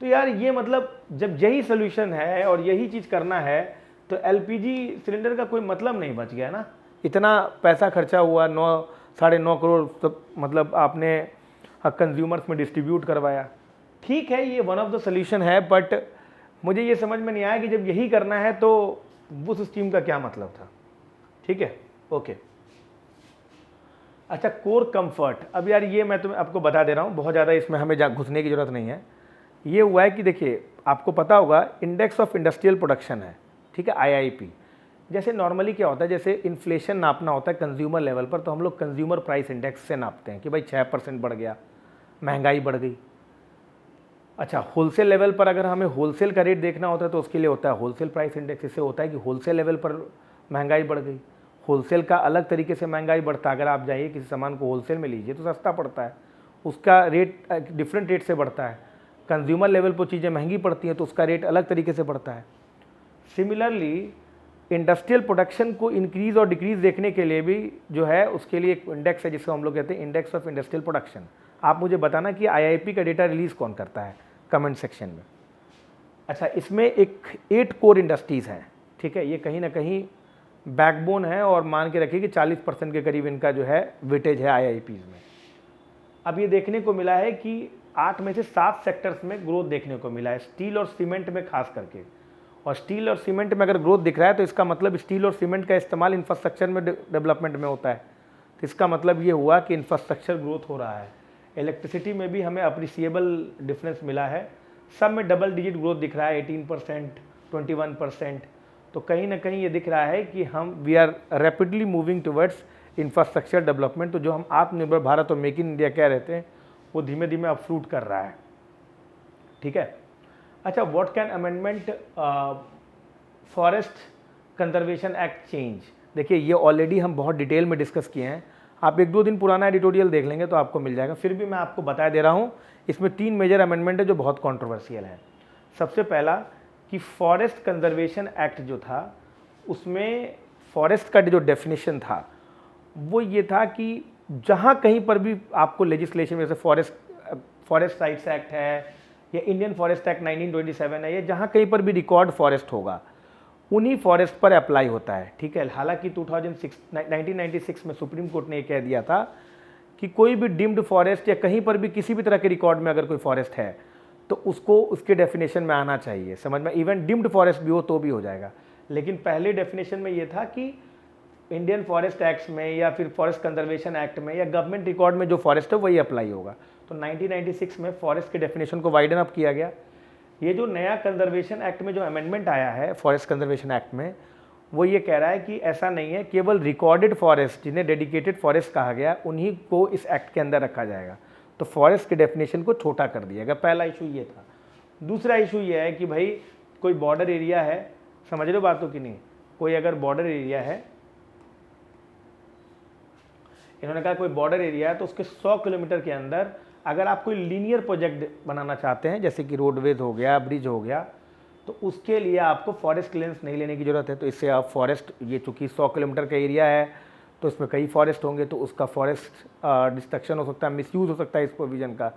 तो यार ये मतलब जब यही सोल्यूशन है और यही चीज़ करना है तो एलपीजी सिलेंडर का कोई मतलब नहीं बच गया ना। इतना पैसा खर्चा हुआ, 9-9.5 करोड़ सब, मतलब आपने कंज्यूमर्स में डिस्ट्रीब्यूट करवाया। ठीक है, ये वन ऑफ द सोल्यूशन है, बट मुझे ये समझ में नहीं आया कि जब यही करना है तो उस स्कीम का क्या मतलब था। ठीक है, ओके। अच्छा, कोर कंफर्ट। अब यार ये मैं तुम्हें आपको बता दे रहा हूँ, बहुत ज़्यादा इसमें हमें घुसने की ज़रूरत नहीं है। ये हुआ है कि देखिए आपको पता होगा इंडेक्स ऑफ इंडस्ट्रियल प्रोडक्शन है, ठीक है, आईआईपी। जैसे नॉर्मली क्या होता है, जैसे इन्फ्लेशन नापना होता है कंज्यूमर लेवल पर, तो हम लोग कंज्यूमर प्राइस इंडेक्स से नापते हैं कि भाई 6% बढ़ गया, महंगाई बढ़ गई। अच्छा, होलसेल लेवल पर अगर हमें होलसेल का रेट देखना होता है तो उसके लिए होता है होलसेल प्राइस इंडेक्स। इससे होता है कि होलसेल लेवल पर महंगाई बढ़ गई। होलसेल का अलग तरीके से महंगाई बढ़ता है। अगर आप जाइए किसी सामान को होलसेल में लीजिए तो सस्ता पड़ता है, उसका रेट डिफरेंट रेट से बढ़ता है। कंज्यूमर लेवल पर चीज़ें महंगी पड़ती हैं तो उसका रेट अलग तरीके से बढ़ता है। सिमिलरली इंडस्ट्रियल प्रोडक्शन को इंक्रीज़ और डिक्रीज़ देखने के लिए भी जो है उसके लिए एक इंडेक्स है जिसको हम लोग कहते हैं इंडेक्स ऑफ इंडस्ट्रियल प्रोडक्शन। आप मुझे बताना कि आईआईपी का डेटा रिलीज़ कौन करता है, कमेंट सेक्शन में। अच्छा, इसमें 8 कोर इंडस्ट्रीज़ हैं, ठीक है, ये कहीं ना कहीं बैकबोन है और मान के रखिए कि 40% के करीब इनका जो है वेटेज है आईआईपीज़ में। अब ये देखने को मिला है कि 8 में से 7 सेक्टर्स में ग्रोथ देखने को मिला है, स्टील और सीमेंट में खास करके। और स्टील और सीमेंट में अगर ग्रोथ दिख रहा है तो इसका मतलब स्टील और सीमेंट का इस्तेमाल इंफ्रास्ट्रक्चर में डेवलपमेंट में होता है। तो इसका मतलब ये हुआ कि इंफ्रास्ट्रक्चर ग्रोथ हो रहा है। इलेक्ट्रिसिटी में भी हमें अप्रिसिएबल डिफरेंस मिला है, सब में डबल डिजिट ग्रोथ दिख रहा है, 18%, 21%। तो कहीं ना कहीं ये दिख रहा है कि हम we are rapidly moving towards infrastructure development. तो जो हम आत्मनिर्भर भारत और मेक इन इंडिया कह रहे थे वो धीमे धीमे अब फ्रूट कर रहा है। ठीक है। अच्छा, what can amendment forest conservation act change. देखिए ये ऑलरेडी हम बहुत डिटेल में डिस्कस किए हैं, आप 1-2 दिन पुराना एडिटोरियल देख लेंगे तो आपको मिल जाएगा। फिर भी मैं आपको बता दे रहा हूँ, इसमें 3 मेजर अमेंडमेंट है जो बहुत कंट्रोवर्शियल है। सबसे पहला कि फॉरेस्ट कंजर्वेशन एक्ट जो था उसमें फॉरेस्ट का जो डेफिनेशन था वो ये था कि जहाँ कहीं पर भी आपको लेजिस्लेशन जैसे फॉरेस्ट राइट्स एक्ट है या इंडियन फॉरेस्ट एक्ट 1927 है, या जहाँ कहीं पर भी रिकॉर्ड फॉरेस्ट होगा उन्हीं फॉरेस्ट पर अप्लाई होता है। ठीक है। हालांकि 1996 में सुप्रीम कोर्ट ने ये कह दिया था कि कोई भी डिम्ड फॉरेस्ट या कहीं पर भी किसी भी तरह के रिकॉर्ड में अगर कोई फॉरेस्ट है तो उसको उसके डेफिनेशन में आना चाहिए, समझ में। इवन डिम्ड फॉरेस्ट भी हो तो भी हो जाएगा, लेकिन पहले डेफिनेशन में ये था कि इंडियन फॉरेस्ट एक्ट में या फिर फॉरेस्ट कंजर्वेशन एक्ट में या गवर्नमेंट रिकॉर्ड में जो फॉरेस्ट है वही अप्लाई होगा। तो 1996 में फॉरेस्ट के डेफिनेशन को वाइडन अप किया गया। ये जो नया कंजर्वेशन एक्ट में जो अमेंडमेंट आया है फॉरेस्ट कंजर्वेशन एक्ट में, वो ये कह रहा है कि ऐसा नहीं है, केवल रिकॉर्डेड फॉरेस्ट जिन्हें डेडिकेटेड फॉरेस्ट कहा गया उन्हीं को इस एक्ट के अंदर रखा जाएगा। तो फॉरेस्ट के डेफिनेशन को छोटा कर दिया गया। पहला इशू ये था। दूसरा इशू ये है कि भाई कोई बॉर्डर एरिया है, समझ रहे हो बातों की नहीं, कोई अगर बॉर्डर एरिया है, इन्होंने कहा कोई बॉर्डर एरिया है तो उसके 100 किलोमीटर के अंदर अगर आप कोई लीनियर प्रोजेक्ट बनाना चाहते हैं जैसे कि रोडवेज हो गया, ब्रिज हो गया, तो उसके लिए आपको फॉरेस्ट क्लियरेंस नहीं लेने की ज़रूरत है। तो इससे आप फॉरेस्ट, ये चूँकि 100 किलोमीटर का एरिया है तो इसमें कई फॉरेस्ट होंगे तो उसका फॉरेस्ट डिस्ट्रक्शन हो सकता है, मिसयूज़ हो सकता है इस प्रोविज़न का।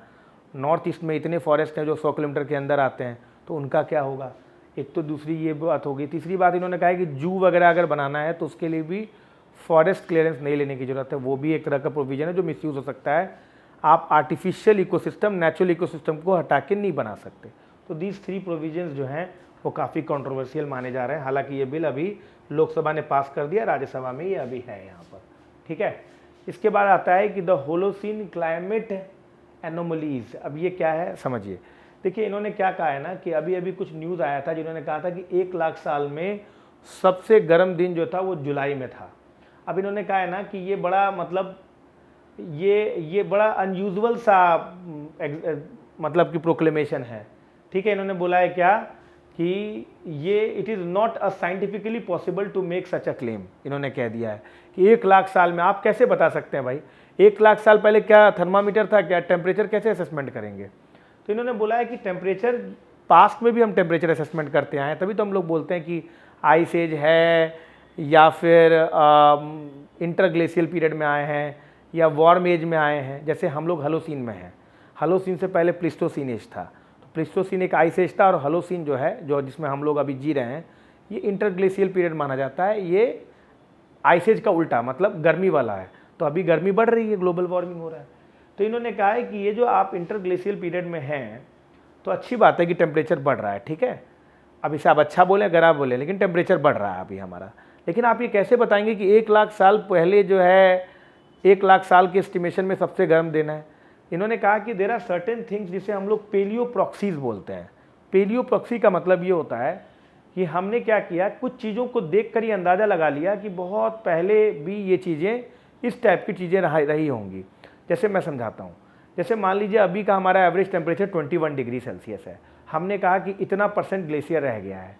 नॉर्थ ईस्ट में इतने फॉरेस्ट हैं जो 100 किलोमीटर के अंदर आते हैं, तो उनका क्या होगा। एक तो दूसरी ये बात होगी। तीसरी बात इन्होंने कहा है कि जू वगैरह अगर बनाना है तो उसके लिए भी फॉरेस्ट क्लियरेंस नहीं लेने की ज़रूरत है। वो भी एक तरह का प्रोविज़न है जो मिसयूज़ हो सकता है। आप आर्टिफिशियल इकोसिस्टम, नेचुरल इकोसिस्टम को हटा के नहीं बना सकते। तो दीज 3 प्रोविजंस जो हैं वो काफ़ी कंट्रोवर्शियल माने जा रहे हैं। हालांकि ये बिल अभी लोकसभा ने पास कर दिया, राज्यसभा में ये अभी है यहाँ पर। ठीक है। इसके बाद आता है कि द होलोसीन क्लाइमेट एनोमलीज। अब ये क्या है समझिए। देखिए इन्होंने क्या कहा है ना कि अभी अभी कुछ न्यूज़ आया था जिन्होंने कहा था कि 1 लाख साल में सबसे गर्म दिन जो था वो जुलाई में था। अब इन्होंने कहा है ना कि ये बड़ा मतलब ये बड़ा अनयूजुअल सा मतलब कि प्रोक्लेमेशन है। ठीक है। इन्होंने बोला है क्या कि ये it is not a scientifically possible to make such a claim. इन्होंने कह दिया है कि 1 लाख साल में आप कैसे बता सकते हैं भाई, 1 लाख साल पहले क्या थर्मामीटर था, क्या टेम्परेचर कैसे असेसमेंट करेंगे। तो इन्होंने बोला है कि टेम्परेचर पास्ट में भी हम टेम्परेचर असेसमेंट करते आए हैं, तभी तो हम लोग बोलते हैं कि आइस एज है या फिर इंटरग्लेशियल पीरियड में आए हैं या वार्म एज में आए हैं। जैसे हम लोग हलोसीन में हैं, हलोसीन से पहले प्लिस्टोसीन एज था। तो प्लिस्टोसीन एक आइस एज था और हलोसीन जो है जो जिसमें हम लोग अभी जी रहे हैं ये इंटरग्लेशियल पीरियड माना जाता है। ये आइस एज का उल्टा मतलब गर्मी वाला है। तो अभी गर्मी बढ़ रही है, ग्लोबल वार्मिंग हो रहा है। तो इन्होंने कहा है कि ये जो आप इंटरग्लेशियल पीरियड में हैं तो अच्छी बात है कि टेम्परेचर बढ़ रहा है। ठीक है। अब इसे आप अच्छा बोले अगर आप बोले, लेकिन टेम्परेचर बढ़ रहा है अभी हमारा। लेकिन आप ये कैसे बताएंगे कि 1 लाख साल पहले जो है 1 लाख साल के एस्टिमेशन में सबसे गर्म दिन है। इन्होंने कहा कि देयर आर सर्टेन थिंग्स जिसे हम लोग पेलियो प्रॉक्सीज बोलते हैं। पेलियो प्रॉक्सी का मतलब ये होता है कि हमने क्या किया, कुछ चीज़ों को देख कर ये अंदाज़ा लगा लिया कि बहुत पहले भी ये चीज़ें इस टाइप की चीज़ें रही होंगी। जैसे मैं समझाता हूँ। जैसे मान लीजिए अभी का हमारा एवरेज टेम्परेचर 21 डिग्री सेल्सियस है। हमने कहा कि इतना % ग्लेशियर रह गया है।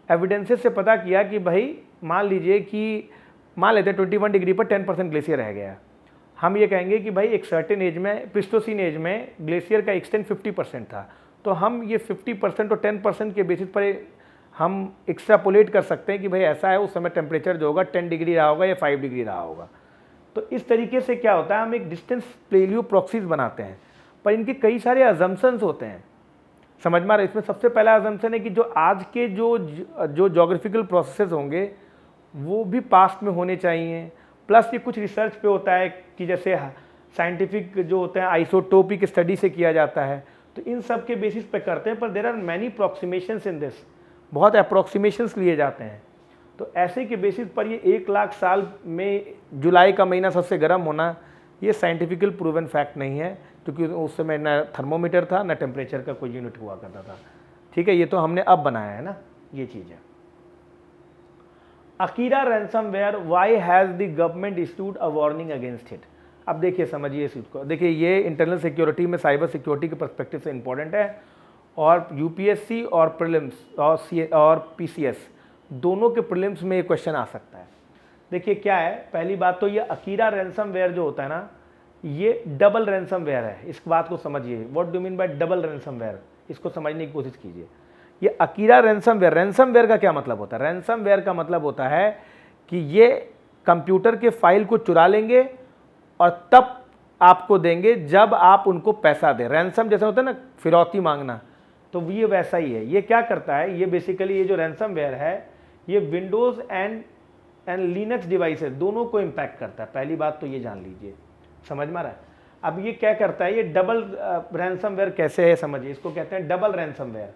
एविडेंसेस से पता किया कि भाई मान लीजिए कि मान लेते हैं 21 डिग्री पर 10% ग्लेशियर रह गया। हम ये कहेंगे कि भाई एक सर्टेन एज में, प्लिस्टोसीन एज में ग्लेशियर का एक्सटेंट 50% था। तो हम ये 50% और 10% के बेसिस पर हम एक्सट्रापोलेट कर सकते हैं कि भाई ऐसा है उस समय टेम्परेचर जो होगा 10 डिग्री रहा होगा या 5 डिग्री रहा होगा। तो इस तरीके से क्या होता है, हम एक डिस्टेंस पेलियो प्रॉक्सीज बनाते हैं, पर इनके कई सारे अजम्पशंस होते हैं। समझ में आ रहा है। इसमें सबसे पहला अजम्पशन है कि जो आज के जो जोग्राफिकल प्रोसेसेस होंगे वो भी पास्ट में होने चाहिए। प्लस ये कुछ रिसर्च पे होता है कि जैसे साइंटिफिक जो होते हैं आइसोटोपिक स्टडी से किया जाता है। तो इन सब के बेसिस पे करते हैं, पर there are many approximations in this, बहुत अप्रॉक्सीमेशंस लिए जाते हैं। तो ऐसे के बेसिस पर ये 1 लाख साल में जुलाई का महीना सबसे गर्म होना, ये साइंटिफिकल प्रूवन फैक्ट नहीं है, क्योंकि उस समय ना थर्मोमीटर था ना टेम्परेचर का कोई यूनिट हुआ करता था। ठीक है, ये तो हमने अब बनाया है ना, ये चीज़ है। Akira ransomware, why has the government issued a warning against it. अब देखिए, समझिए इस को। देखिए, ये इंटरनल सिक्योरिटी में साइबर सिक्योरिटी के पर्सपेक्टिव से इंपॉर्टेंट है, और यूपीएससी और प्रीलिम्स और पीसीएस दोनों के प्रीलिम्स में ये क्वेश्चन आ सकता है। देखिए क्या है, पहली बात तो ये अकीरा रैंसमवेयर जो होता है ना, ये डबल रैंसमवेयर है। इस बात को समझिए, what do mean by double ransomware, इसको समझने की कोशिश कीजिए। ये अकीरा रैंसमवेयर, रैंसमवेयर का क्या मतलब होता है? रैंसमवेयर का मतलब होता है कि ये कंप्यूटर के फाइल को चुरा लेंगे और तब आपको देंगे जब आप उनको पैसा दें। रैंसम जैसे होता है ना, फिरौती मांगना, तो ये वैसा ही है। ये क्या करता है, ये बेसिकली ये जो रैंसमवेयर है, ये विंडोज़ एंड लिनक्स डिवाइसेस दोनों को इम्पैक्ट करता है। पहली बात तो ये जान लीजिए, समझ में आ रहा है। अब ये क्या करता है, ये डबल रैंसमवेयर कैसे है समझिए, इसको कहते हैं डबल रैंसमवेयर।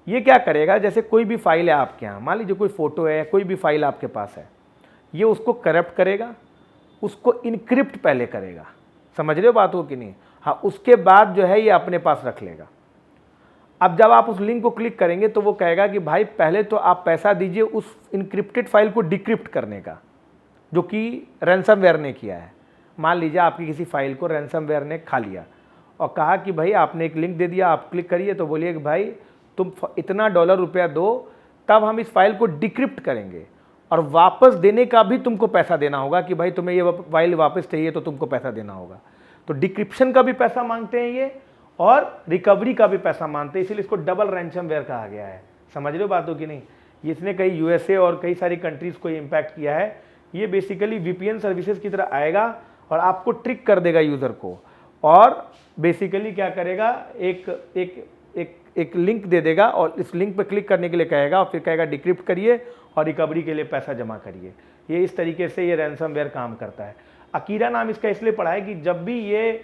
ये क्या करेगा, जैसे कोई भी फाइल है आपके यहाँ, मान लीजिए कोई फोटो है, कोई भी फाइल आपके पास है, ये उसको करप्ट करेगा, उसको इनक्रिप्ट पहले करेगा, समझ रहे हो बात हो कि नहीं? हाँ, उसके बाद जो है ये अपने पास रख लेगा। अब जब आप उस लिंक को क्लिक करेंगे तो वो कहेगा कि भाई पहले तो आप पैसा दीजिए उस इनक्रिप्टेड फाइल को डिक्रिप्ट करने का, जो कि रैंसमवेयर ने किया है। मान लीजिए आपकी किसी फाइल को रैंसमवेयर ने खा लिया और कहा कि भाई आपने एक लिंक दे दिया, आप क्लिक करिए, तो बोलिए कि भाई तुम इतना $रुपया दो, तब हम इस फाइल को डिक्रिप्ट करेंगे और वापस देने का भी तुमको पैसा देना होगा, कि भाई तुम्हें ये फाइल वापस चाहिए तो तुमको पैसा देना होगा। तो डिक्रिप्शन का भी पैसा मांगते हैं ये, और रिकवरी का भी पैसा मांगते हैं, इसीलिए इसको डबल रैंसमवेयर कहा गया है। समझ रहे हो बातों की नहीं? इसने कई यूएसए और कई सारी कंट्रीज को इम्पैक्ट किया है। ये बेसिकली वीपीएन सर्विसेज की तरह आएगा और आपको ट्रिक कर देगा यूज़र को, और बेसिकली क्या करेगा, एक लिंक दे देगा और इस लिंक पर क्लिक करने के लिए कहेगा, और फिर कहेगा डिक्रिप्ट करिए और रिकवरी के लिए पैसा जमा करिए। ये इस तरीके से ये रैंसमवेयर काम करता है। अकीरा नाम इसका इसलिए पड़ा है कि जब भी ये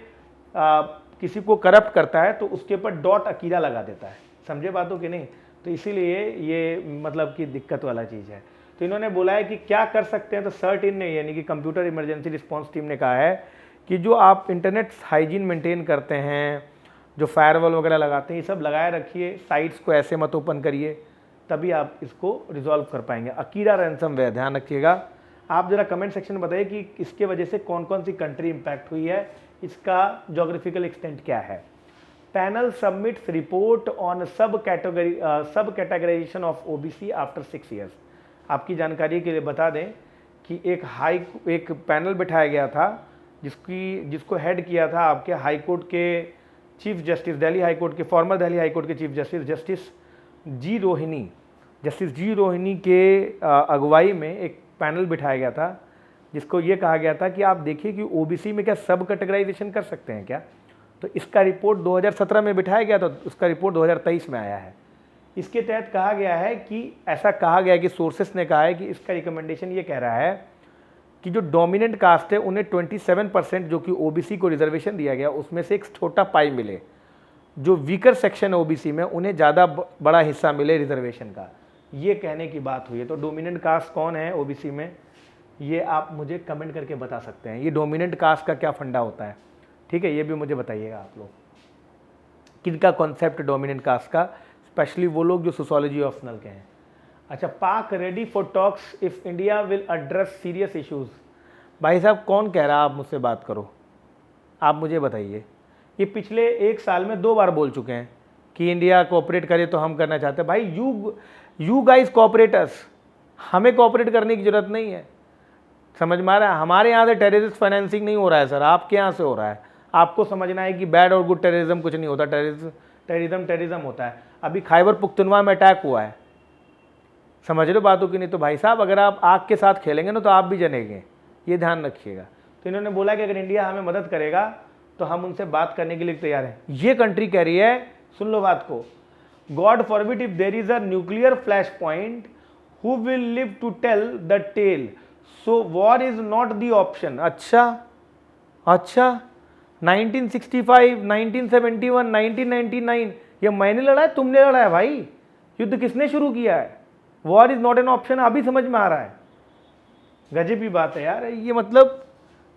किसी को करप्ट करता है तो उसके ऊपर डॉट अकीरा लगा देता है। समझे बातों की नहीं? तो इसीलिए ये मतलब कि दिक्कत वाला चीज़ है। तो इन्होंने बोला है कि क्या कर सकते हैं, तो CERT-in ने यानी कि कंप्यूटर इमरजेंसी रिस्पॉन्स टीम ने कहा है कि जो आप इंटरनेट हाइजीन मेंटेन करते हैं, जो फायरवॉल वगैरह लगाते हैं, ये सब लगाए रखिए, साइट्स को ऐसे मत ओपन करिए, तभी आप इसको रिजॉल्व कर पाएंगे। अकीरा रैंसमवेयर, ध्यान रखिएगा। आप जरा कमेंट सेक्शन में बताइए कि इसके वजह से कौन कौन सी कंट्री इंपैक्ट हुई है, इसका जोग्राफिकल एक्सटेंट क्या है। Panel submits report on subcategorisation of OBC after 6 years. आपकी जानकारी के लिए बता दें कि एक पैनल बिठाया गया था जिसको हेड किया था आपके हाई कोर्ट के chief justice, Delhi high court के, फॉर्मर दिल्ली हाई कोर्ट के chief justice justice G Rohini के अगुवाई में एक पैनल बिठाया गया था, जिसको ये कहा गया था कि आप देखिए कि ओबीसी में क्या सब कैटेगराइजेशन कर सकते हैं क्या। तो इसका रिपोर्ट 2017 में बिठाया गया था, तो उसका रिपोर्ट 2023 में आया है। इसके तहत कहा गया है कि ऐसा कहा गया कि सोर्सेस ने कहा है कि इसका रिकमेंडेशन ये कह रहा है कि जो डोमिनेंट कास्ट है उन्हें 27% जो कि ओबीसी को रिजर्वेशन दिया गया, उसमें से एक छोटा पाई मिले। जो वीकर सेक्शन है ओबीसी में, उन्हें ज़्यादा बड़ा हिस्सा मिले रिजर्वेशन का, ये कहने की बात हुई है। तो डोमिनेंट कास्ट कौन है ओबीसी में, ये आप मुझे कमेंट करके बता सकते हैं। ये डोमिनेंट कास्ट का क्या फंडा होता है, ठीक है, ये भी मुझे बताइएगा आप लोग, किनका कॉन्सेप्ट डोमिनेंट कास्ट का, स्पेशली वो लोग जो सोशियोलॉजी ऑप्शनल के हैं। अच्छा, पाक ready for talks if India will address serious issues. भाई साहब कौन कह रहा है आप मुझसे बात करो, आप मुझे बताइए। ये पिछले 1 साल में 2 बार बोल चुके हैं कि इंडिया कोऑपरेट करे तो हम करना चाहते हैं। भाई यू गाइस कोऑपरेटर्स, हमें कोऑपरेट करने की जरूरत नहीं है। समझ में आ रहा है? हमारे यहाँ से टेररिस्ट फाइनेंसिंग नहीं हो रहा है सर, आपके यहाँ से हो रहा है। आपको समझना है कि बैड और गुड टेररिज्म कुछ नहीं होता, टेररिज्म होता है। अभी खैबर पुख्तनवा में अटैक हुआ है, समझ लो बातों की नहीं। तो भाई साहब अगर आप आग के साथ खेलेंगे ना तो आप भी जनेंगे, ये ध्यान रखिएगा। तो इन्होंने बोला कि अगर इंडिया हमें मदद करेगा तो हम उनसे बात करने के लिए तैयार हैं। ये कंट्री कह रही है, सुन लो बात को, God forbid if there is a nuclear flash point who will live to tell the tale, so war is not the option. अच्छा 1965, 1971, 1999, ये मैंने लड़ा है, तुमने लड़ा है भाई। युद्ध किसने शुरू किया है? War is not an option, अभी समझ में आ रहा है। गजब की बात है यार, ये मतलब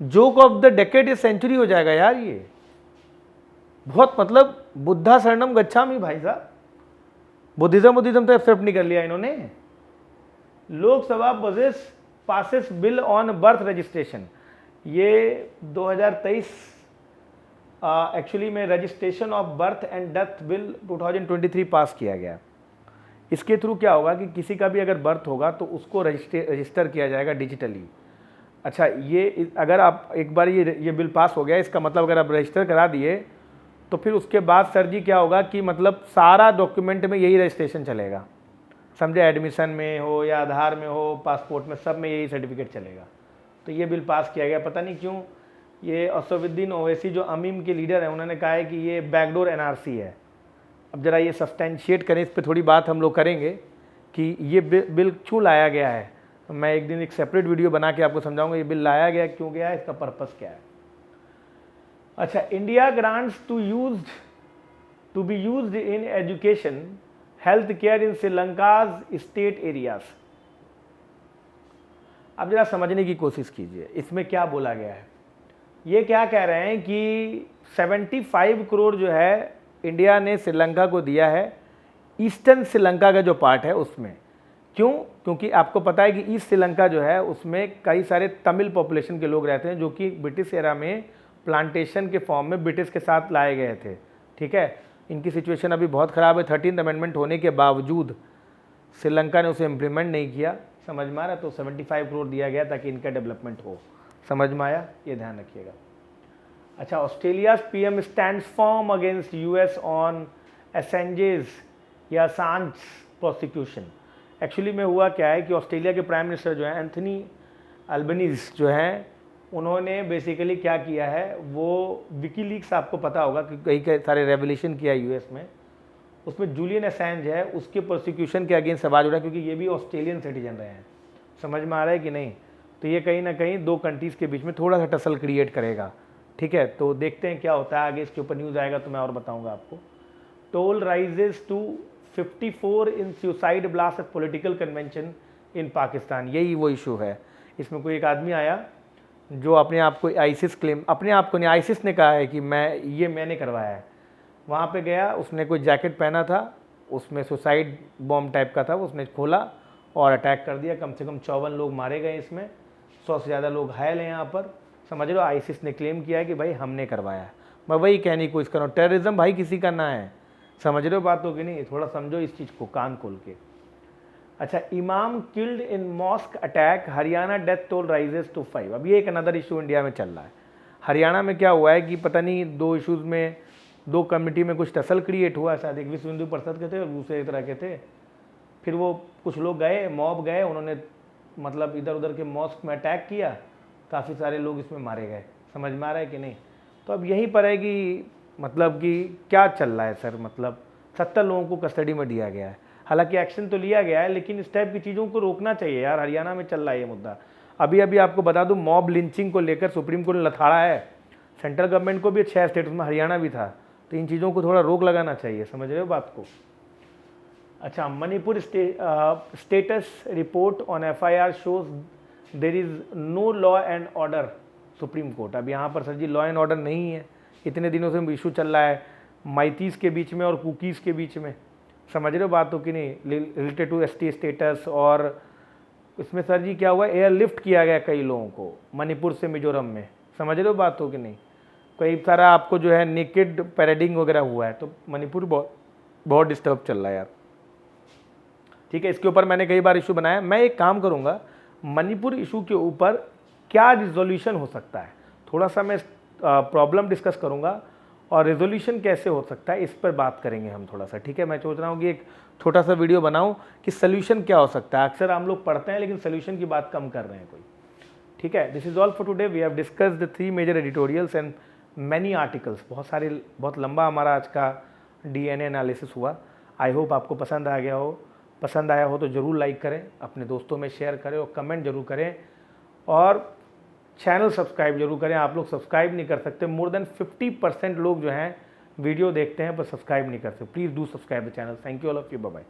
joke of the decade, century हो जाएगा यार ये। बहुत मतलब बुद्धा शरणम गच्छामि भाई साहब, बुद्धिज्म तो एक्सेप्ट नहीं कर लिया इन्होंने। Lok Sabha passes bill on birth registration, ये 2023 एक्चुअली में registration of birth and death bill 2023 पास किया गया। इसके थ्रू क्या होगा कि किसी का भी अगर बर्थ होगा तो उसको रजिस्टर किया जाएगा डिजिटली। अच्छा, ये अगर आप एक बार ये बिल पास हो गया, इसका मतलब अगर आप रजिस्टर करा दिए तो फिर उसके बाद सर जी क्या होगा कि मतलब सारा डॉक्यूमेंट में यही रजिस्ट्रेशन चलेगा, समझे, एडमिशन में हो या आधार में हो, पासपोर्ट में, सब में यही सर्टिफिकेट चलेगा। तो ये बिल पास किया गया। पता नहीं क्यों ये असदुद्दीन ओवैसी जो अमीम के लीडर हैं, उन्होंने कहा है कि ये बैकडोर एनआरसी है। अब जरा ये सब्सटेंशिएट करें, इस पर थोड़ी बात हम लोग करेंगे कि ये बिल क्यों लाया गया है। मैं एक दिन एक सेपरेट वीडियो बना के आपको समझाऊंगा ये बिल लाया गया क्यों गया है, इसका पर्पस क्या है। अच्छा, India grants to be used in education health care in Sri Lanka's state areas. अब जरा समझने की कोशिश कीजिए इसमें क्या बोला गया है। ये क्या कह रहे हैं कि 75 करोड़ जो है इंडिया ने श्रीलंका को दिया है, ईस्टर्न श्रीलंका का जो पार्ट है उसमें। क्यों? क्योंकि आपको पता है कि ईस्ट श्रीलंका जो है उसमें कई सारे तमिल पॉपुलेशन के लोग रहते हैं जो कि ब्रिटिश एरा में प्लांटेशन के फॉर्म में ब्रिटिश के साथ लाए गए थे। ठीक है, इनकी सिचुएशन अभी बहुत ख़राब है। 13th अमेंडमेंट होने के बावजूद श्रीलंका ने उसे इम्प्लीमेंट नहीं किया, समझ में आ रहा है। तो 75 करोड़ दिया गया ताकि इनका डेवलपमेंट हो, समझ में आया, ये ध्यान रखिएगा। अच्छा, Australia's PM stands firm against US on Assange's या असांज प्रोसिक्यूशन। एक्चुअली में हुआ क्या है कि ऑस्ट्रेलिया के प्राइम मिनिस्टर जो है एंथनी अल्बनीज जो हैं, उन्होंने बेसिकली क्या किया है, वो विकीलीक्स आपको पता होगा कि कई सारे रेवोल्यूशन किया यूएस में, उसमें जूलियन असेंज है, उसके प्रोसिक्यूशन के अगेंस्ट आवाज उठा क्योंकि ये भी ऑस्ट्रेलियन सिटीजन रहे हैं। समझ में आ रहा है कि नहीं? तो ये कहीं ना कहीं दो कंट्रीज़ के बीच में थोड़ा सा टसल क्रिएट करेगा। ठीक है, तो देखते हैं क्या होता है आगे, इसके ऊपर न्यूज़ आएगा तो मैं और बताऊँगा आपको। Toll rises to 54 in suicide blast at political convention in Pakistan. यही वो इशू है। इसमें कोई एक आदमी आया जो अपने आप को आईसिस क्लेम, अपने आप को नहीं, आईसिस ने कहा है कि मैंने करवाया है। वहाँ पे गया, उसने कोई जैकेट पहना था, उसमें सुसाइड बॉम्ब टाइप का था, उसने खोला और अटैक कर दिया। कम से कम 54 लोग मारे गए इसमें, 100 से ज़्यादा लोग घायल हैं यहाँ पर। समझ लो, आईसिस ने क्लेम किया है कि भाई हमने करवाया है। मैं वही कहने की कोशिश कर रहा हूँ, टेररिज्म भाई किसी का ना है। समझ रहे हो बात हो कि नहीं? थोड़ा समझो इस चीज़ को कान खोल के। अच्छा, imam killed in mosque attack, Haryana death toll rises to 5। अब ये एक अनदर इशू इंडिया में चल रहा है। हरियाणा में क्या हुआ है कि पता नहीं दो इशूज़ में, दो कम्युनिटी में कुछ टसल क्रिएट हुआ। शायद एक विश्व हिंदू परिषद के थे और दूसरे तरह के थे। फिर वो कुछ लोग गए, मॉब गए, उन्होंने मतलब इधर उधर के मॉस्क में अटैक किया, काफ़ी सारे लोग इसमें मारे गए। समझ में आ रहा है कि नहीं? तो अब यहीं पर है कि मतलब कि क्या चल रहा है सर, मतलब 70 लोगों को कस्टडी में दिया गया है। हालांकि एक्शन तो लिया गया है, लेकिन इस टाइप की चीज़ों को रोकना चाहिए यार। हरियाणा में चल रहा है ये मुद्दा। अभी आपको बता दूं, मॉब लिंचिंग को लेकर सुप्रीम कोर्ट ने लथाड़ा है। सेंट्रल गवर्नमेंट को भी 6 स्टेट में, हरियाणा भी था। तो इन चीज़ों को थोड़ा रोक लगाना चाहिए, समझ रहे हो बात को? अच्छा, Manipur status report on FIR shows there is no law and order, Supreme Court. अब यहाँ पर sir ji law and order नहीं है। इतने दिनों से इशू चल रहा है माइतीस के बीच में और कुकीज़ के बीच में। समझ रहे हो बात हो कि नहीं? Related to ST status. और इसमें सर जी क्या हुआ, एयर लिफ्ट किया गया कई लोगों को मणिपुर से मिजोरम में। समझ रहे हो बात हो कि नहीं? कई सारा आपको जो है नेकेड पैराडिंग वगैरह हुआ है। तो मणिपुर बहुत डिस्टर्ब चल रहा है यार। ठीक है, इसके ऊपर मैंने कई बार इशू बनाया। मैं एक काम करूँगा, मणिपुर इशू के ऊपर क्या रिजोल्यूशन हो सकता है, थोड़ा सा मैं प्रॉब्लम डिस्कस करूँगा और रेजोल्यूशन कैसे हो सकता है, इस पर बात करेंगे हम थोड़ा सा। ठीक है, मैं सोच रहा हूँ कि एक छोटा सा वीडियो बनाऊँ कि सोल्यूशन क्या हो सकता है। अक्सर हम लोग पढ़ते हैं लेकिन सोल्यूशन की बात कम कर रहे हैं कोई। ठीक है, this is all for today. We have discussed the 3 major editorials and many articles. बहुत लंबा हमारा आज का DNA एनालिसिस हुआ। आई होप आपको पसंद आ गया हो। पसंद आया हो तो ज़रूर लाइक करें, अपने दोस्तों में शेयर करें और कमेंट जरूर करें, और चैनल सब्सक्राइब जरूर करें। आप लोग सब्सक्राइब नहीं कर सकते। मोर देन 50% लोग जो हैं वीडियो देखते हैं पर सब्सक्राइब नहीं करते। Please do subscribe the channel. Thank you all of you, bye bye.